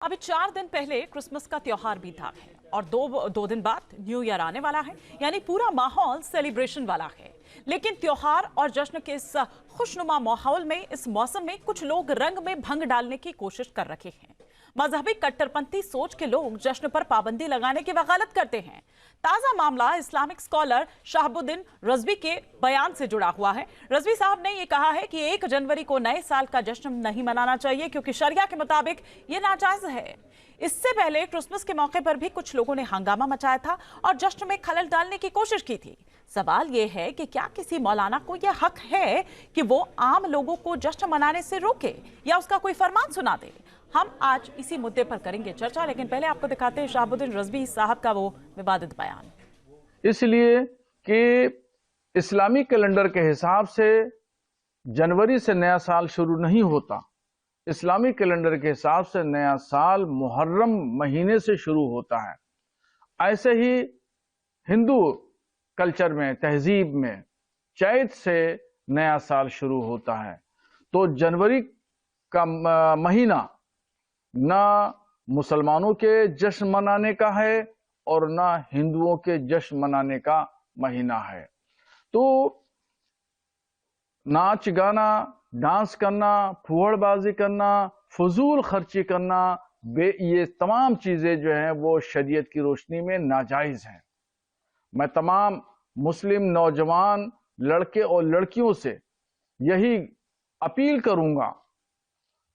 अभी 4 दिन पहले क्रिसमस का त्योहार बीता है और दो दिन बाद न्यू ईयर आने वाला है। यानी पूरा माहौल सेलिब्रेशन वाला है। लेकिन त्योहार और जश्न के इस खुशनुमा माहौल में, इस मौसम में कुछ लोग रंग में भंग डालने की कोशिश कर रहे हैं। मजहबी कट्टरपंथी सोच के लोग जश्न पर पाबंदी लगाने की वकालत करते हैं। ताजा मामला इस्लामिक स्कॉलर शहाबुद्दीन रजवी के बयान से जुड़ा हुआ है। रजवी साहब ने यह कहा है कि 1 जनवरी को नए साल का जश्न नहीं मनाना चाहिए क्योंकि शरिया के मुताबिक ये नाजायज है। इससे पहले क्रिसमस के मौके पर भी कुछ लोगों ने हंगामा मचाया था और जश्न में खलल डालने की कोशिश की थी। सवाल यह है कि क्या किसी मौलाना को यह हक है कि वो आम लोगों को जश्न मनाने से रोके या उसका कोई फरमान सुना दे। हम आज इसी मुद्दे पर करेंगे चर्चा, लेकिन पहले आपको दिखाते हैं शहाबुद्दीन रजवी साहब का वो विवादित बयान। इसलिए कि इस्लामी कैलेंडर के हिसाब से जनवरी से नया साल शुरू नहीं होता। इस्लामी कैलेंडर के हिसाब से नया साल मुहर्रम महीने से शुरू होता है। ऐसे ही हिंदू कल्चर में, तहजीब में चैत से नया साल शुरू होता है। तो जनवरी का महीना ना मुसलमानों के जश्न मनाने का है और ना हिंदुओं के जश्न मनाने का महीना है। तो नाच गाना, डांस करना, फुहड़बाजी करना, फजूल खर्ची करना, ये तमाम चीजें जो हैं वो शरीयत की रोशनी में नाजायज हैं। मैं तमाम मुस्लिम नौजवान लड़के और लड़कियों से यही अपील करूंगा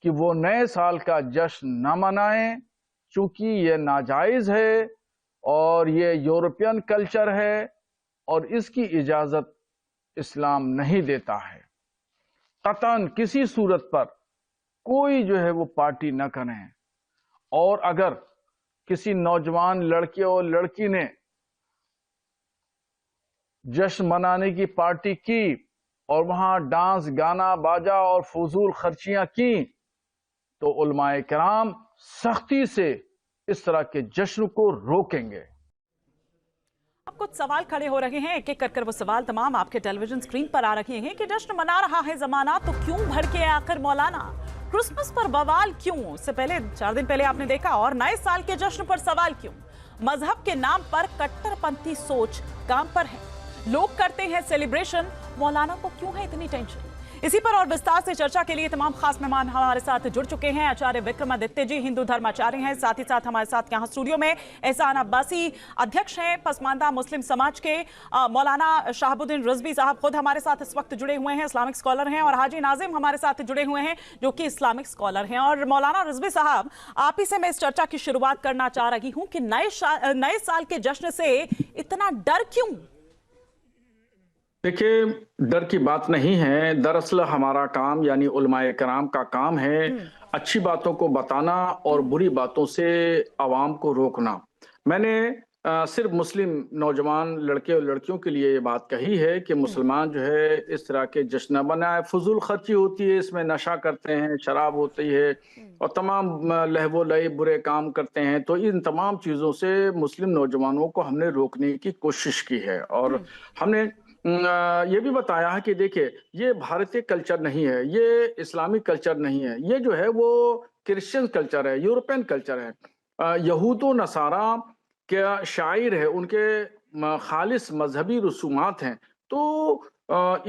कि वो नए साल का जश्न न मनाएं, चूंकि ये नाजायज है और ये यूरोपियन कल्चर है और इसकी इजाजत इस्लाम नहीं देता है। कतन किसी सूरत पर कोई जो है वो पार्टी न करें। और अगर किसी नौजवान लड़के और लड़की ने जश्न मनाने की पार्टी की और वहां डांस, गाना, बाजा और फजूल खर्चियां की तो उलमाए किराम सख्ती से इस तरह के जश्न को रोकेंगे। अब कुछ सवाल खड़े हो रहे हैं, एक एक कर वो सवाल तमाम आपके टेलीविजन स्क्रीन पर आ रहे हैं कि जश्न मना रहा है जमाना तो क्यों भड़के आखिर मौलाना, क्रिसमस पर बवाल क्यों, उससे पहले 4 दिन पहले आपने देखा, और नए साल के जश्न पर सवाल क्यों। मजहब के नाम पर कट्टरपंथी सोच काम पर है, लोग करते हैं सेलिब्रेशन, मौलाना को क्यों है इतनी टेंशन। इसी पर और विस्तार से चर्चा के लिए तमाम खास मेहमान हमारे साथ जुड़ चुके हैं। आचार्य विक्रमादित्य जी हिंदू धर्माचार्य हैं, साथ ही साथ हमारे साथ यहाँ स्टूडियो में एहसान अब्बासी अध्यक्ष हैं पसमानदा मुस्लिम समाज के। मौलाना शहाबुद्दीन रजवी साहब खुद हमारे साथ इस वक्त जुड़े हुए हैं, इस्लामिक स्कॉलर हैं, और हाजी नाजिम हमारे साथ जुड़े हुए हैं जो कि इस्लामिक स्कॉलर हैं। और मौलाना रजवी साहब, आप ही से मैं इस चर्चा की शुरुआत करना चाह रही हूँ कि नए साल के जश्न से इतना डर क्यों। देखिए, डर की बात नहीं है। दरअसल हमारा काम यानी उलमाए कराम का काम है अच्छी बातों को बताना और बुरी बातों से आवाम को रोकना। मैंने सिर्फ मुस्लिम नौजवान लड़के और लड़कियों के लिए ये बात कही है कि मुसलमान जो है इस तरह के जश्न बनाए, फजूल खर्ची होती है, इसमें नशा करते हैं, शराब होती है और तमाम लहवो लई बुरे काम करते हैं। तो इन तमाम चीज़ों से मुस्लिम नौजवानों को हमने रोकने की कोशिश की है और हमने ये भी बताया है कि देखिए, ये भारतीय कल्चर नहीं है, ये इस्लामिक कल्चर नहीं है, ये जो है वो क्रिश्चियन कल्चर है, यूरोपियन कल्चर है। यहूद व नसारा क्या शायर है, उनके खालिस मजहबी रसूमात हैं। तो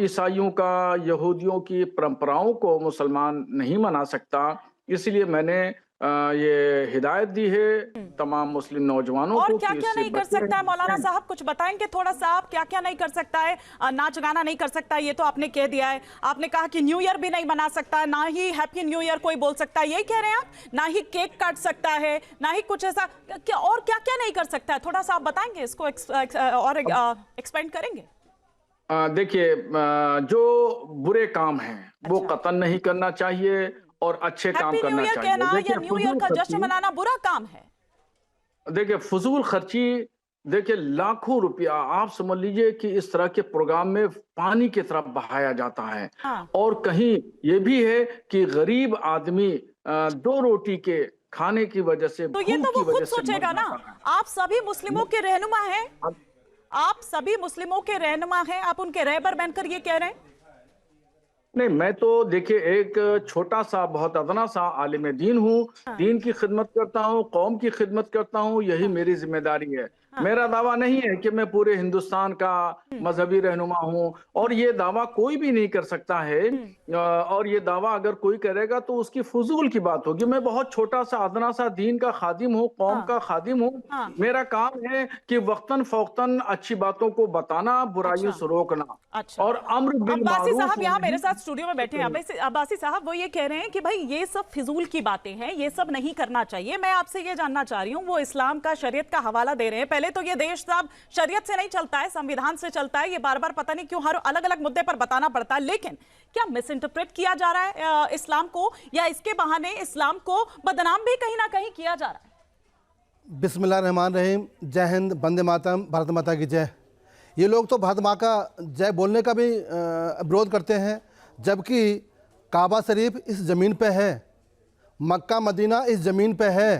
ईसाइयों का, यहूदियों की परंपराओं को मुसलमान नहीं मना सकता। इसलिए मैंने ये हिदायत दी है तमाम मुस्लिम नौजवानों और को। क्या क्या नहीं कर सकता है मौलाना साहब, कुछ बताएंगे थोड़ा सा, आप क्या क्या नहीं कर सकता है। नाच गाना नहीं कर सकता, ये तो आपने कह दिया है। आपने कहा कि न्यू ईयर भी नहीं मना सकता है, ना ही हैप्पी न्यू ईयर कोई बोल सकता है, यही कह रहे हैं आप। ना ही केक काट सकता है, ना ही कुछ ऐसा क्या, और क्या क्या नहीं कर सकता है, थोड़ा सा आप बताएंगे इसको और एक्सपेंड करेंगे। देखिए, जो बुरे काम हैं वो कतन नहीं करना चाहिए और अच्छे काम करना चाहिए। कहना या न्यू ईयर का जश्न मनाना बुरा काम है। देखिए, फजूल खर्ची, देखिए लाखों रुपया आप समझ लीजिए कि इस तरह के प्रोग्राम में पानी की तरफ बहाया जाता है। हाँ। और कहीं ये भी है कि गरीब आदमी 2 रोटी के खाने की वजह से, तो ये तो वो खुद सोचेगा ना। आप सभी मुस्लिमों के रहनुमा हैं, आप सभी मुस्लिमों के रहनुमा हैं, आप उनके रहबर बनकर ये कह रहे हैं। नहीं, मैं तो देखिए एक छोटा सा बहुत अदना सा आलिम दीन हूँ, हाँ, दीन की खिदमत करता हूँ, कौम की खिदमत करता हूँ, यही मेरी जिम्मेदारी है। हाँ, मेरा दावा नहीं है कि मैं पूरे हिंदुस्तान का मजहबी रहनुमा हूँ, और ये दावा कोई भी नहीं कर सकता है। और ये दावा अगर कोई करेगा तो उसकी फजूल की बात होगी। मैं बहुत छोटा सा अदना सा दीन का खादिम हूँ, कौम हाँ, का खादिम हूँ। हाँ, मेरा काम है कि वक्तन फौक्तन अच्छी बातों को बताना, बुराइयों अच्छा, से रोकना, अच्छा। और अम्र बिल अब्बासी मारूफ साहब यहाँ व मेरे नही साथ स्टूडियो में बैठे हैं। अब्बासी साहब वो ये कह रहे हैं कि भाई ये सब फिजूल की बातें हैं, ये सब नहीं करना चाहिए। मैं आपसे ये जानना चाह रही हूँ, वो इस्लाम का, शरीयत का हवाला दे रहे हैं। पहले तो ये देश साहब शरीयत से नहीं चलता है, संविधान से चलता है। ये बार बार पता नहीं क्यों हर अलग अलग मुद्दे पर बताना पड़ता है। लेकिन क्या मिस इंटरप्रेट किया जा रहा है इस्लाम को, या इसके बहाने इस्लाम को बदनाम भी कहीं ना कहीं किया जा रहा है? बिस्मिल्लाहिर्रहमानिर्रहीम। जय हिंद, वंदे मातरम, भारत माता की जय। ये लोग तो भारत माँ का जय बोलने का भी विरोध करते हैं, जबकि काबा शरीफ इस ज़मीन पे है, मक्का मदीना इस ज़मीन पे है,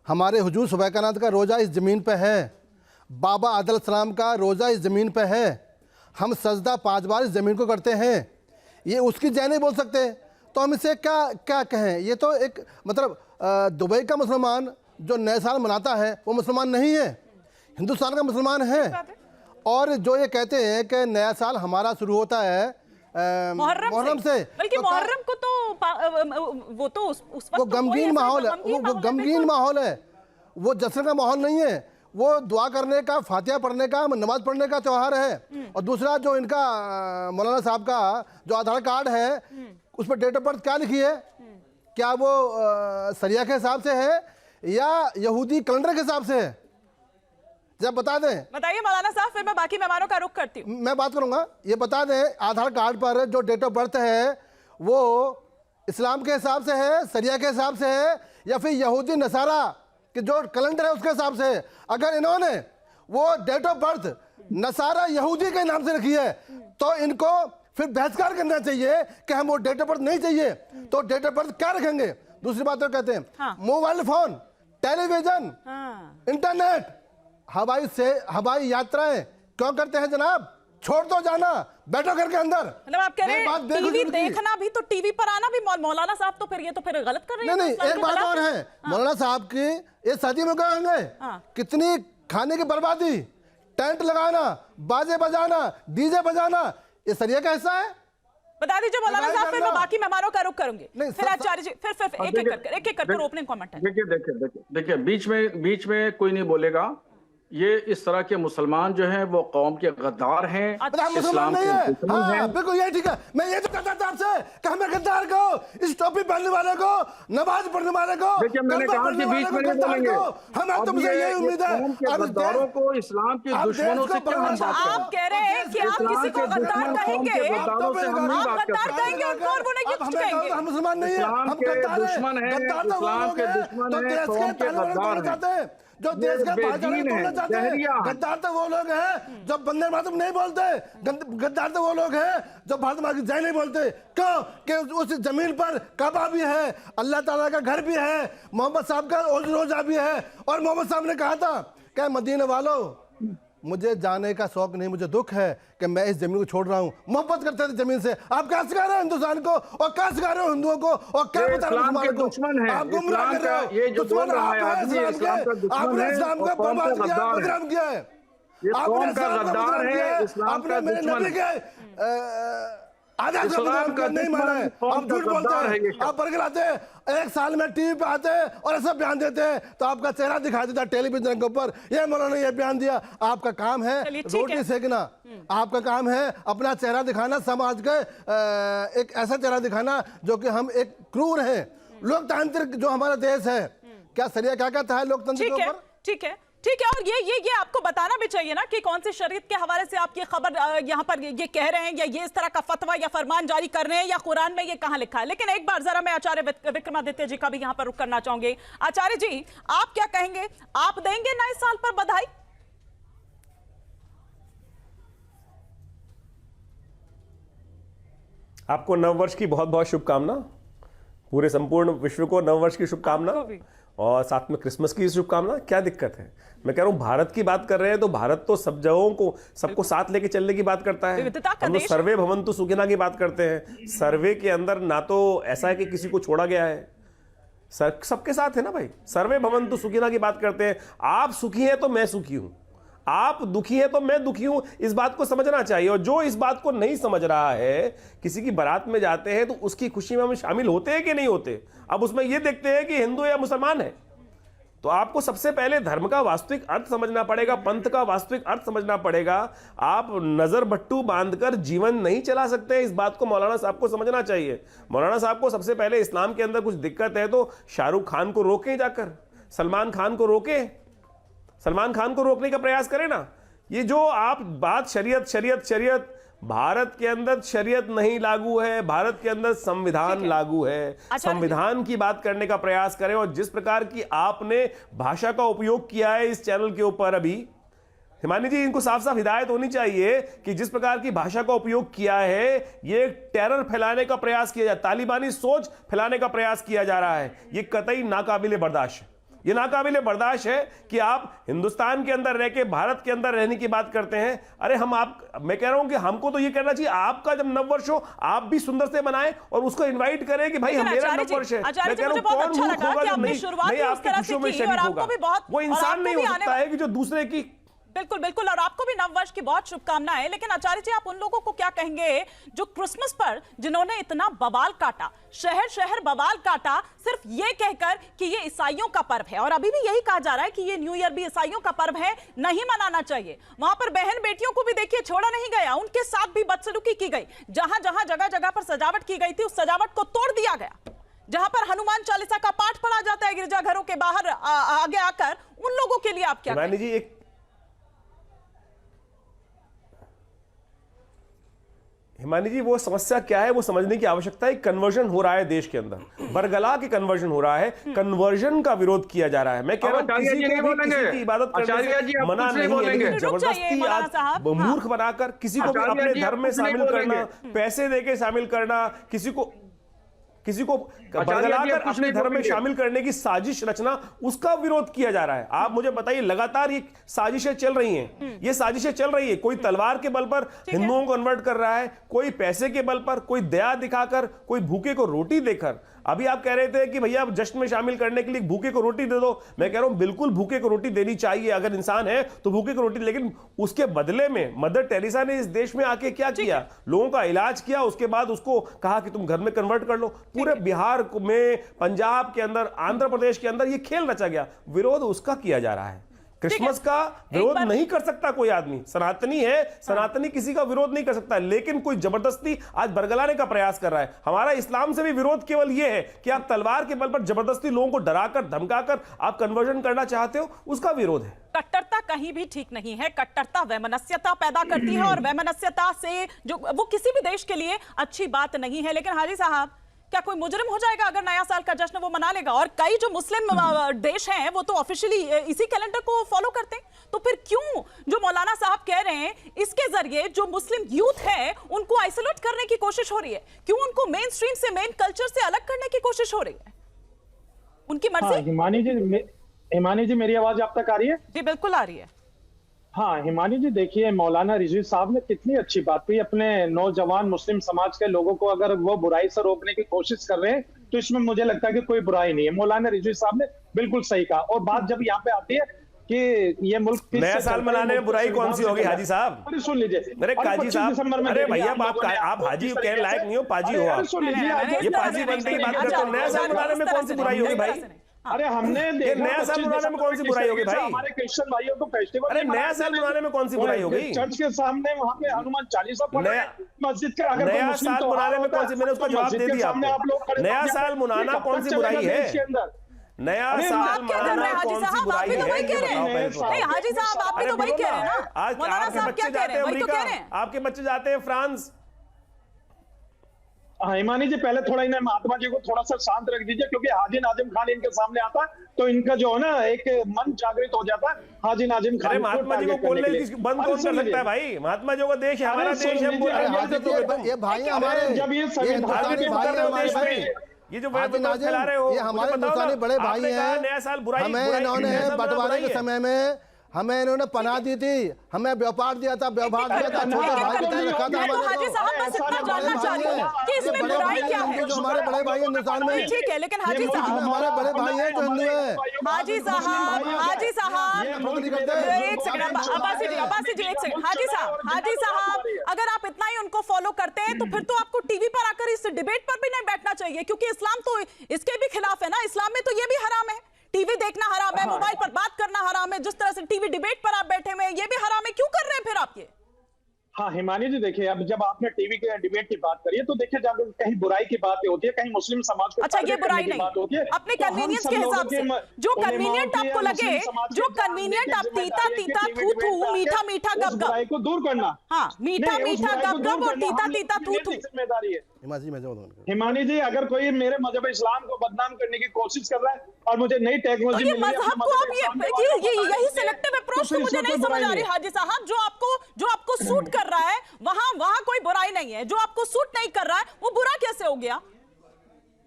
हमारे हुजूर सुबह कायनात का रोज़ा इस ज़मीन पे है, बाबा आदल सलाम का रोज़ा इस ज़मीन पे है, हम सजदा 5 बार इस ज़मीन को करते हैं। ये उसकी जय नहीं बोल सकते, तो हम इसे क्या क्या कहें? ये तो एक मतलब दुबई का मुसलमान जो नए साल मनाता है वो मुसलमान नहीं है, हिंदुस्तान का मुसलमान है। और जो ये कहते हैं कि नया साल हमारा शुरू होता है मुहर्रम से, बल्कि तो मुहर्रम को तो वो तो उस वक्त वो तो गमगीन माहौल है, वो गमगीन माहौल है, वो जश्न का माहौल नहीं है। वो दुआ करने का, फातिहा पढ़ने का, नमाज पढ़ने का त्यौहार है। और दूसरा जो इनका मौलाना साहब का जो आधार कार्ड है उस पर डेट ऑफ बर्थ क्या लिखी है? क्या वो सरिया के हिसाब से है या यहूदी कैलेंडर के हिसाब से है? जब बता दें। बताइए मौलाना साहब, फिर मैं बाकी मेहमानों का रुख करती हूँ। मैं बात करूंगा। ये बता दें, आधार कार्ड पर जो डेट ऑफ बर्थ है वो इस्लाम के हिसाब से है, सरिया के हिसाब से है, या फिर यहूदी नसारा कि जो कैलेंडर है उसके हिसाब से? अगर इन्होंने वो डेट ऑफ बर्थ नसारा यहूदी के नाम से रखी है तो इनको फिर बहिष्कार करना चाहिए कि हम वो डेट ऑफ बर्थ नहीं चाहिए, तो डेट ऑफ बर्थ क्या रखेंगे? दूसरी बात तो कहते हैं मोबाइल फोन, टेलीविजन, इंटरनेट, हवाई यात्राएं क्यों करते हैं जनाब? छोड़ दो जाना, बैठो घर के अंदर। मतलब आप कह रहे हैं टीवी देखना भी, तो टीवी पर आना भी मौलाना साहब तो फिर ये तो फिर गलत कर रहे हैं। नहीं, एक बात और है, मौलाना साहब की ये शादी में क्या होंगे, कितनी खाने की बर्बादी, टेंट लगाना, बाजे बजाना, डीजे बजाना, ये सरिया का हिस्सा है? बता दीजिए मौलाना साहब, फिर मैं बाकी मेहमानों का रुख करूंगी। फिर आचार्य जी, फिर एक एक कर ओपनिंग कमेंट है। देखिए बीच में कोई नहीं बोलेगा। ये इस तरह के मुसलमान जो हैं वो कौम के गद्दार हैं, मुसलमान नहीं है। बिल्कुल ये ठीक है। मैं ये तो कहता था आपसे कि हमें गद्दार को, इस टोपी पहनने वाले को, नमाज पढ़ने वाले को, देखिए मैंने कहा कि बीच में नहीं बोलेंगे। हमें तुमसे यही उम्मीद है। गद्दारों को, इस्लाम के दुश्मनों से क्या हम बात करें? आप कह रहे हैं कि आप किसी को गद्दार कहेंगे, गद्दारों से हम नहीं बात गद्दार कहेंगे उनको और वो नहीं गिफ्ट कहेंगे। हम मुसलमान नहीं है, इस्लाम के दुश्मन हैं, इस्लाम के दुश्मन हैं, कौम के गद्दार हैं, जो देश का भाईचारा तोड़ना चाहते हैं। गद्दार तो वो लोग हैं जो बंदे मातम नहीं बोलते, गद्दार तो वो लोग हैं जो भारत माँ की जय नहीं बोलते। क्यों? कि उस जमीन पर काबा भी है, अल्लाह ताला का घर भी है, मोहम्मद साहब का रोजा भी है। और मोहम्मद साहब ने कहा था कि मदीने वालों, मुझे जाने का शौक नहीं, मुझे दुख है कि मैं इस जमीन को छोड़ रहा हूँ। मोहब्बत करते थे जमीन से। आप क्या सिखा रहे हो हिंदुस्तान को, और क्या सिखा रहे हो हिंदुओं को, और क्या बता रहे हो मुसलमानों को? आप गुमराह कर रहे हो। ये जो बोल रहा है आदमी इस्लाम का दुश्मन है, आपने इस्लाम को बर्बाद किया, बदनाम किया है। ये कौम का गद्दार है, इस्लाम का दुश्मन है, आजाद का नहीं माना है। आप झूठ बोलते हैं, आप बरगल आते हैं, एक साल में टीवी पे आते हैं और ऐसा बयान देते हैं तो आपका चेहरा दिखाई देता है टेलीविजन के ऊपर। ये मौलाना ने ये बयान दिया। आपका काम है रोटी सेकना, आपका काम है अपना चेहरा दिखाना, समाज के एक ऐसा चेहरा दिखाना जो कि हम एक क्रूर हैं। लोकतांत्रिक जो हमारा देश है, क्या सरिया क्या कहता है लोकतंत्र के ऊपर? ठीक है। और ये आपको बताना भी चाहिए ना कि कौन से शरीयत के हवाले से आप ये खबर यहाँ पर ये कह रहे हैं, या ये इस तरह का फतवा या फरमान जारी कर रहे हैं, या कुरान में ये कहाँ लिखा है। लेकिन एक बार जरा मैं आचार्य विक्रमादित्य जी का भी यहाँ पर रुख करना चाहूंगी। आचार्य जी, आप क्या कहेंगे? आप देंगे नए साल पर बधाई? आपको नववर्ष की बहुत बहुत शुभकामना, पूरे संपूर्ण विश्व को नववर्ष की शुभकामना। और साथ में क्रिसमस की शुभकामना, क्या दिक्कत है? मैं कह रहा हूं भारत की बात कर रहे हैं तो भारत तो सब जगहों को सबको साथ लेके चलने की बात करता है। विविधता का हम लोग देश सर्वे भवन्तु सुखिनः की बात करते हैं। सर्वे के अंदर ना तो ऐसा है कि किसी को छोड़ा गया है, सबके साथ है ना भाई। सर्वे भवन्तु सुखिनः की बात करते हैं। आप सुखी हैं तो मैं सुखी हूं, आप दुखी है तो मैं दुखी हूं, इस बात को समझना चाहिए। और जो इस बात को नहीं समझ रहा है, किसी की बारात में जाते हैं तो उसकी खुशी में हम शामिल होते हैं कि नहीं होते। अब उसमें यह देखते हैं कि हिंदू या मुसलमान है, तो आपको सबसे पहले धर्म का वास्तविक अर्थ समझना पड़ेगा, पंथ का वास्तविक अर्थ समझना पड़ेगा। आप नजर बट्टू बांधकर जीवन नहीं चला सकते। इस बात को मौलाना साहब को समझना चाहिए। मौलाना साहब को सबसे पहले इस्लाम के अंदर कुछ दिक्कत है तो शाहरुख खान को रोकें, जाकर सलमान खान को रोकें, सलमान खान को रोकने का प्रयास करें ना। ये जो आप बात शरीयत शरीयत शरीयत, भारत के अंदर शरीयत नहीं लागू है, भारत के अंदर संविधान लागू है। संविधान की बात करने का प्रयास करें। और जिस प्रकार की आपने भाषा का उपयोग किया है इस चैनल के ऊपर, अभी हिमानी जी इनको साफ साफ हिदायत होनी चाहिए कि जिस प्रकार की भाषा का उपयोग किया है, ये टेरर फैलाने का प्रयास किया जाए, तालिबानी सोच फैलाने का प्रयास किया जा रहा है। ये कतई नाकाबिले बर्दाश्त है। ये नाकाबिले बर्दाश्त है कि आप हिंदुस्तान के अंदर रह के भारत के अंदर रहने की बात करते हैं। अरे मैं कह रहा हूं कि हमको तो ये करना चाहिए, आपका जब नववर्ष हो आप भी सुंदर से मनाएं और उसको इनवाइट करें कि भाई मेरा नववर्ष है। मैं कह रहा हूं कौन मूर्ख होगा जो नहीं आपकी खुशियों में शरीक होगा। वो इंसान नहीं हो सकता है कि जो दूसरे की। बिल्कुल बिल्कुल, और आपको भी नववर्ष की बहुत शुभकामनाएं। लेकिन आचार्य जी, आप उन लोगों को क्या कहेंगे जो क्रिसमस पर जिन्होंने इतना बवाल काटा, शहर शहर बवाल काटा, सिर्फ ये कहकर कि ये ईसाइयों का पर्व है। और अभी भी यही कहा जा रहा है कि ये न्यू ईयर भी ईसाइयों का पर्व है, नहीं मनाना चाहिए। वहां पर बहन बेटियों को भी देखिए छोड़ा नहीं गया, उनके साथ भी बदसलूकी की गई। जहां जहां जगह जगह पर सजावट की गई थी, उस सजावट को तोड़ दिया गया। जहां पर हनुमान चालीसा का पाठ पढ़ा जाता है गिरजाघरों के बाहर आगे आकर, उन लोगों के लिए आप क्या कहेंगे? हिमानी जी, वो समस्या क्या है वो समझने की आवश्यकता है। कन्वर्जन हो रहा है देश के अंदर, बरगला के कन्वर्जन हो रहा है, कन्वर्जन का विरोध किया जा रहा है। मैं कह रहा हूं किसी की इबादत करने से मना नहीं है, लेकिन जबरदस्ती आज मूर्ख बनाकर किसी को भी अपने धर्म में शामिल करना, पैसे देके शामिल करना, किसी को बरगलाकर अपने धर्म में शामिल करने की साजिश रचना, उसका विरोध किया जा रहा है। आप मुझे बताइए, लगातार ये साजिशें चल रही हैं, ये साजिशें चल रही है। कोई तलवार के बल पर हिंदुओं को कन्वर्ट कर रहा है, कोई पैसे के बल पर, कोई दया दिखाकर, कोई भूखे को रोटी देकर। अभी आप कह रहे थे कि भैया जश्न में शामिल करने के लिए भूखे को रोटी दे दो। मैं कह रहा हूं बिल्कुल भूखे को रोटी देनी चाहिए, अगर इंसान है तो भूखे को रोटी। लेकिन उसके बदले में मदर टेरेसा ने इस देश में आके क्या किया? लोगों का इलाज किया, उसके बाद उसको कहा कि तुम घर में कन्वर्ट कर लो। पूरे बिहार में, पंजाब के अंदर, आंध्र प्रदेश के अंदर ये खेल रचा गया। विरोध उसका किया जा रहा है। क्रिसमस का विरोध नहीं कर सकता कोई आदमी, सनातनी है, सनातनी किसी का विरोध नहीं कर सकता। लेकिन कोई जबरदस्ती आज बरगलाने का प्रयास कर रहा है। हमारा इस्लाम से भी विरोध केवल यह है कि आप तलवार के बल पर जबरदस्ती लोगों को डराकर धमकाकर आप कन्वर्जन करना चाहते हो, उसका विरोध है। कट्टरता कहीं भी ठीक नहीं है। कट्टरता वैमनस्यता पैदा करती है, और वैमनस्यता से जो वो किसी भी देश के लिए अच्छी बात नहीं है। लेकिन हाजी साहब, क्या कोई मुजरिम हो जाएगा अगर नया साल का जश्न वो मना लेगा? और कई जो मुस्लिम देश हैं वो तो ऑफिशियली इसी कैलेंडर को फॉलो करते हैं। तो फिर क्यों जो मौलाना साहब कह रहे हैं, इसके जरिए जो मुस्लिम यूथ है उनको आइसोलेट करने की कोशिश हो रही है? क्यों उनको मेन स्ट्रीम से, मेन कल्चर से अलग करने की कोशिश हो रही है? उनकी मर्जी। हिमानी जी मेरी आवाज आप तक आ रही है? जी बिल्कुल आ रही है। हाँ हिमानी जी, देखिए मौलाना रिजवी साहब ने कितनी अच्छी बात की। अपने नौजवान मुस्लिम समाज के लोगों को अगर वो बुराई से रोकने की कोशिश कर रहे हैं तो इसमें मुझे लगता है कि कोई बुराई नहीं है। मौलाना रिजवी साहब ने बिल्कुल सही कहा। और बात जब यहाँ पे आती है कि ये मुल्क नया साल मनाने में बुराई कौन सी होगी हाजी साहब? अरे सुन लीजिए, अरे काजी साहब, अरे भैया आप हाजी के लायक नहीं हो, पाजी हो आप। सुन लीजिए, ये पाजी बनने की बात करते हो, नया साल मनाने में कौन सी बुराई होगी भाई? अरे हमने नया साल मनाने में कौन सी बुराई होगी भाई? हमारे क्रिश्चियन भाइयों को फेस्टिवल। अरे नया साल मनाने में कौन सी बुराई होगी? चर्च के सामने वहाँ पे हनुमान चालीसा पढ़ा, मस्जिद के अगर नया साल मनाने में कौन सी, मैंने उसका जवाब दे दिया आपको। नया साल मनाना कौन सी बुराई है? नया साल मनाना कौन सी बुराई है? हाजी साहब, आप भी तो वही कह रहे हैं ना। आज आपके बच्चे जाते हैं अमेरिका, आपके बच्चे जाते हैं फ्रांस। हिमानी जी, पहले थोड़ा इन्हें महात्मा जी को थोड़ा सा शांत रख दीजिए, क्योंकि हाजी नाजिम खान इनके सामने आता तो इनका जो है ना एक मन जागृत हो जाता है। हाजी नाजिम खान, महात्मा जी को बोलने बंद कौन कर सकता है भाई? महात्मा जी का देश है, हमारा देश है। ये भाई हमारे, जब ये संविधान देश में ये जो हाजी नाजिम, फैला रहे हो, ये हमारे हिंदुस्तानी बड़े भाई हैं, नया साल बुराई, हमें इन्होंने बंटवारे के समय में हमें इन्होंने पनाह दी थी, हमें व्यापार दिया था, व्यवहार दिया था, छोटे भाई की तरह रखा था हमारे हाजी साहब बस इतना जानना चाह रही हूं कि इसमें बुराई क्या है। जो हमारे बड़े भाई हिंदुस्तान में, ठीक है, लेकिन हाजी साहब, हमारे बड़े भाई हैं जो हिंदू है। हाजी साहब एक सेकंड, अब्बासी जी एक सेकंड। हाजी साहब अगर आप इतना ही उनको फॉलो करते हैं तो फिर तो आपको टीवी पर आकर इस डिबेट पर भी नहीं बैठना चाहिए, क्योंकि इस्लाम तो इसके भी खिलाफ है ना। इस्लाम में तो ये भी हराम है, टीवी देखना हराम है, मोबाइल पर बात करना हराम है, जिस तरह से टीवी डिबेट पर आप बैठे हुए हैं ये भी हराम है, क्यों कर रहे हैं फिर आप ये? हाँ हिमानी जी देखिए, अब जब आपने टीवी के डिबेट की बात करी है तो देखिए जब कहीं बुराई की बात होती है, कहीं मुस्लिम समाज को अच्छा, ये बुराई नहीं, अपने तो कन्वीनियंस के हिसाब से जो कन्वीनियंट आपको लगे, जो कन्वीनियंट आप तीता तीता थू थू, मीठा मीठा गप गप को दूर करना, हाँ मीठा मीठा गप गप और तीता तीता थू थू। जिम्मेदारी है हिमानी जी, अगर कोई मेरे मजहब इस्लाम को बदनाम करने की कोशिश कर रहा है और मुझे नई टेक्नोलॉजी तो ये मजहब को आप यही सिलेक्टिव अप्रोच तो मुझे नहीं समझ आ रही हाजी साहब। जो आपको सूट कर रहा है वहां कोई बुराई नहीं है, जो आपको सूट नहीं कर रहा है वो बुरा कैसे हो गया?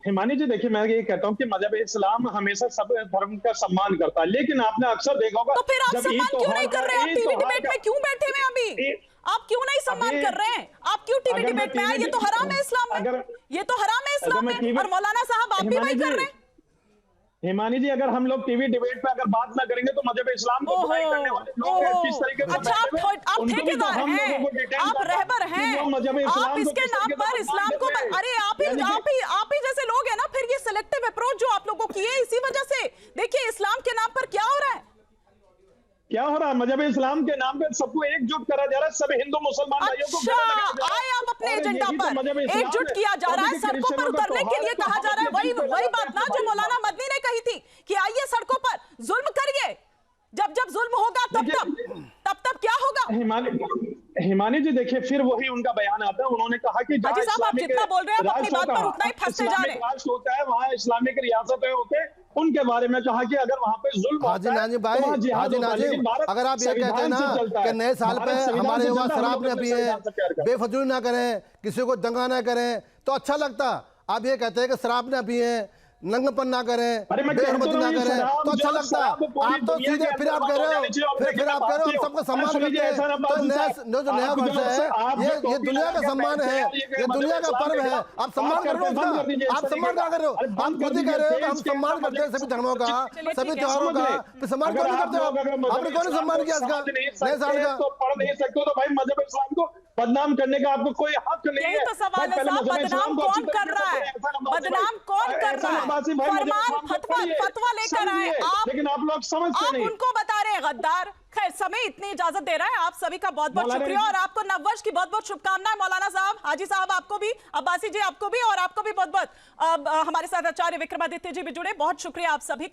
हिमानी जी देखिए, मैं ये कहता हूँ कि मजहब इस्लाम हमेशा सब धर्म का सम्मान करता है, लेकिन आपने अक्सर देखा होगा तो फिर आप सम्मान क्यों नहीं कर रहे हैं? आप टीवी डिबेट में क्यों बैठे हुए अभी? आप क्यों नहीं सम्मान कर रहे हैं? आप क्यों टीवी डिबेट में आए? ये तो हराम है इस्लाम में, ये तो हराम है इस्लाम में। और मौलाना साहब आप भी वही कर रहे हैं। हिमानी जी अगर हम लोग टीवी डिबेट पे अगर बात ना करेंगे तो मजहब इस्लाम को बुराई करने वाले लोग किस तरीके से, अच्छा आप ठेकेदार हैं, आप रहबर हैं, आप इसके नाम पर इस्लाम को, अरे आप ही जैसे लोग हैं ना, फिर ये सिलेक्टिव अप्रोच जो आप लोगों की है इसी वजह से। देखिए इस्लाम के नाम पर क्या हो रहा है, क्या हो रहा है? मजहब इस्लाम के नाम पे सबको एकजुट करा जा रहा है, सब हिंदू मुसलमान भाइयों को आए आप अपने एजेंडा पर एकजुट किया जा रहा है, सड़कों पर उतरने के लिए कहा जा रहा है। वही बात ना जो मौलाना मदनी ने कही थी कि आइए सड़कों पर जुल्म करिए, जब जुल्म होगा तब क्या होगा? हिमानी जी देखिए, फिर वही उनका बयान आता है, उन्होंने कहा कि हाजी साहब आप जितना बोल रहे हैं आप अपनी बात पर उतना ही फंसते जा रहे हैं। राष्ट्र होता है वहाँ इस्लामिक रियासतें होते, उनके बारे में कहा कि अगर वहाँ पे जुल्म हाजी नाजिम भाई, हाजी नाजिम अगर आप ये कहते हैं ना कि नए साल पे हमारे युवा शराब न पिए, बेफजूल ना करें, किसी को दंगा ना करें तो अच्छा लगता। आप ये कहते हैं कि शराब ना पिए, नंगपन ना करें, बेहरमती ना करें तो अच्छा लगता। आप तो सीधे फिर आप कह रहे हो, फिर आप कह रहे हो हम सबको सम्मान करते हैं। तो जो नया वर्ष है ये दुनिया का सम्मान है, ये दुनिया का पर्व है, आप सम्मान कर रहे हो। आप सम्मान क्या कर रहे हो? आप खुद ही कह रहे हो कि हम सम्मान करते हैं सभी धर्मों का, सभी त्योहारों का, फिर सम्मान क्यों नहीं करते हो? आपने कौन सम्मान किया इसका नए साल का? पढ़ नहीं सकते तो भाई मजहब इस्लाम को बदनाम करने का आपको कोई हक नहीं है। यही तो सवाल है साहब, बदनाम कौन कर रहा है? बदनाम कौन कर रहा है? फरमान फतवा लेकर आए आप, लेकिन आप लोग समझते नहीं, उनको बता रहे हैं गद्दार। खैर समय इतनी इजाजत दे रहा है, आप सभी का बहुत बहुत शुक्रिया और आपको नववर्ष की बहुत बहुत शुभकामनाएं। मौलाना साहब, हाजी साहब आपको भी, अब्बासी जी आपको भी और आपको भी बहुत बहुत। हमारे साथ आचार्य विक्रमादित्य जी भी जुड़े, बहुत शुक्रिया आप सभी।